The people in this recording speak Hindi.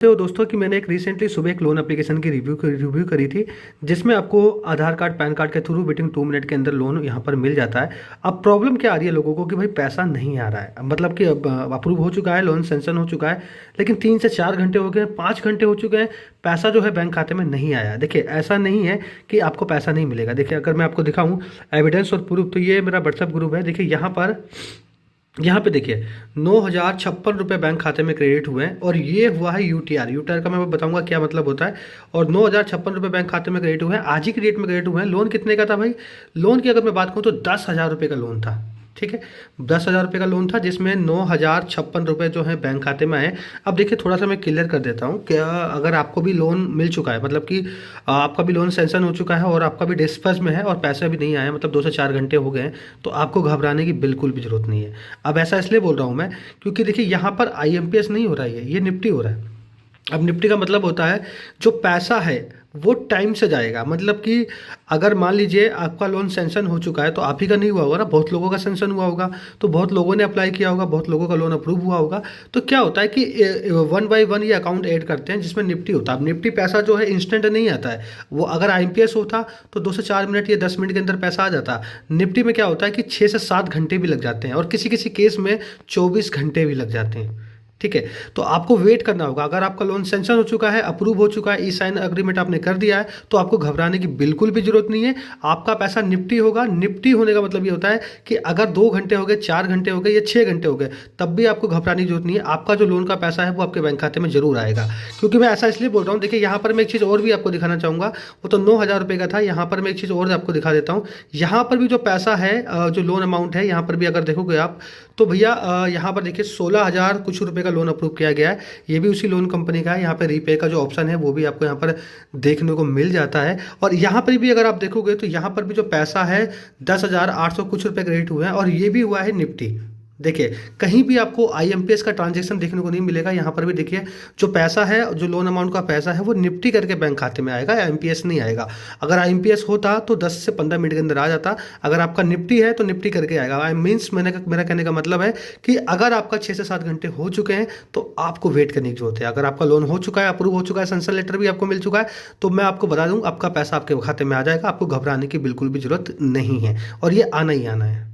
तो दोस्तों कि मैंने एक रिसेंटली सुबह एक लोन एप्लीकेशन की रिव्यू करी थी, जिसमें आपको आधार कार्ड पैन कार्ड के थ्रू विदिन 2 मिनट के अंदर लोन यहाँ पर मिल जाता है। अब प्रॉब्लम क्या आ रही है लोगों को कि भाई पैसा नहीं आ रहा है, मतलब कि अब अप्रूव हो चुका है, लोन सेंक्शन हो चुका है, लेकिन 3 से 4 घंटे हो गए, 5 घंटे हो चुके हैं, पैसा जो है बैंक खाते में नहीं आया। देखिए ऐसा नहीं है कि आपको पैसा नहीं मिलेगा। देखिए अगर मैं आपको दिखाऊँ एविडेंस और प्रूफ, तो ये मेरा व्हाट्सएप ग्रुप है। देखिए यहाँ पे देखिए 9,056 रुपये बैंक खाते में क्रेडिट हुए हैं, और ये हुआ है यूटीआर। यूटीआर का मैं बताऊंगा क्या मतलब होता है। और 9,056 रुपये बैंक खाते में क्रेडिट हुए हैं, आज ही की डेट में क्रेडिट हुए हैं। लोन कितने का था भाई? लोन की अगर मैं बात करूँ तो 10,000 रुपये का लोन था। ठीक है, 10,000 रुपये का लोन था, जिसमें 9,056 रुपये जो है बैंक खाते में आए। अब देखिए थोड़ा सा मैं क्लियर कर देता हूँ कि अगर आपको भी लोन मिल चुका है, मतलब कि आपका भी लोन सेंक्शन हो चुका है और आपका भी डिस्पर्स में है और पैसे अभी नहीं आए, मतलब 2 से 4 घंटे हो गए हैं, तो आपको घबराने की बिल्कुल भी जरूरत नहीं है। अब ऐसा इसलिए बोल रहा हूँ मैं, क्योंकि देखिए यहाँ पर आईएमपीएस नहीं हो रहा है, ये निफ्टी हो रहा है। अब निफ्टी का मतलब होता है जो पैसा है वो टाइम से जाएगा। मतलब कि अगर मान लीजिए आपका लोन सेंक्शन हो चुका है, तो आप ही का नहीं हुआ होगा ना, बहुत लोगों का सेंक्शन हुआ होगा, तो बहुत लोगों ने अप्लाई किया होगा, बहुत लोगों का लोन अप्रूव हुआ होगा। तो क्या होता है कि 1 बाय 1 ये अकाउंट ऐड करते हैं, जिसमें निफ्टी होता है। अब निफ्टी पैसा जो है इंस्टेंट नहीं आता है, वो अगर आईएमपीएस होता तो 2 से 4 मिनट या 10 मिनट के अंदर पैसा आ जाता। निफ्टी में क्या होता है कि 6 से 7 घंटे भी लग जाते हैं, और किसी किसी केस में 24 घंटे भी लग जाते हैं। ठीक है, तो आपको वेट करना होगा। अगर आपका लोन सेंक्शन हो चुका है, अप्रूव हो चुका है, ई साइन अग्रीमेंट आपने कर दिया है, तो आपको घबराने की बिल्कुल भी जरूरत नहीं है। आपका पैसा निफ्टी होगा। निफ्टी होने का मतलब ये होता है कि अगर 2 घंटे हो गए, 4 घंटे हो गए या 6 घंटे हो गए, तब भी आपको घबराने की जरूरत नहीं है। आपका जो लोन का पैसा है वो आपके बैंक खाते में जरूर आएगा। क्योंकि मैं ऐसा इसलिए बोल रहा हूँ, देखिए यहाँ पर मैं एक चीज़ और भी आपको दिखाना चाहूँगा। वो तो 9,000 रुपये का था, यहाँ पर मैं एक चीज़ और आपको दिखा देता हूँ। यहाँ पर भी जो पैसा है, जो लोन अमाउंट है, यहाँ पर भी अगर देखोगे आप, तो भैया यहाँ पर देखिए 16,000 कुछ रुपए का लोन अप्रूव किया गया है। ये भी उसी लोन कंपनी का है। यहाँ पे रीपे का जो ऑप्शन है वो भी आपको यहाँ पर देखने को मिल जाता है। और यहाँ पर भी अगर आप देखोगे तो यहाँ पर भी जो पैसा है 10,800 कुछ रुपए क्रेडिट हुए हैं, और ये भी हुआ है निफ्टी। देखिए कहीं भी आपको आईएमपीएस का ट्रांजैक्शन देखने को नहीं मिलेगा। यहाँ पर भी देखिए जो पैसा है, जो लोन अमाउंट का पैसा है, वो निफ्टी करके बैंक खाते में आएगा, आईएमपीएस नहीं आएगा। अगर आईएमपीएस होता तो 10 से 15 मिनट के अंदर आ जाता। अगर आपका निफ्टी है तो निफ्टी करके आएगा। आई मीन्स मेरा कहने का मतलब है कि अगर आपका 6 से 7 घंटे हो चुके हैं तो आपको वेट करने की जरूरत है। अगर आपका लोन हो चुका है, अप्रूव हो चुका है, सेंक्शन लेटर भी आपको मिल चुका है, तो मैं आपको बता दूं आपका पैसा आपके खाते में आ जाएगा। आपको घबराने की बिल्कुल भी जरूरत नहीं है, और ये आना ही आना है।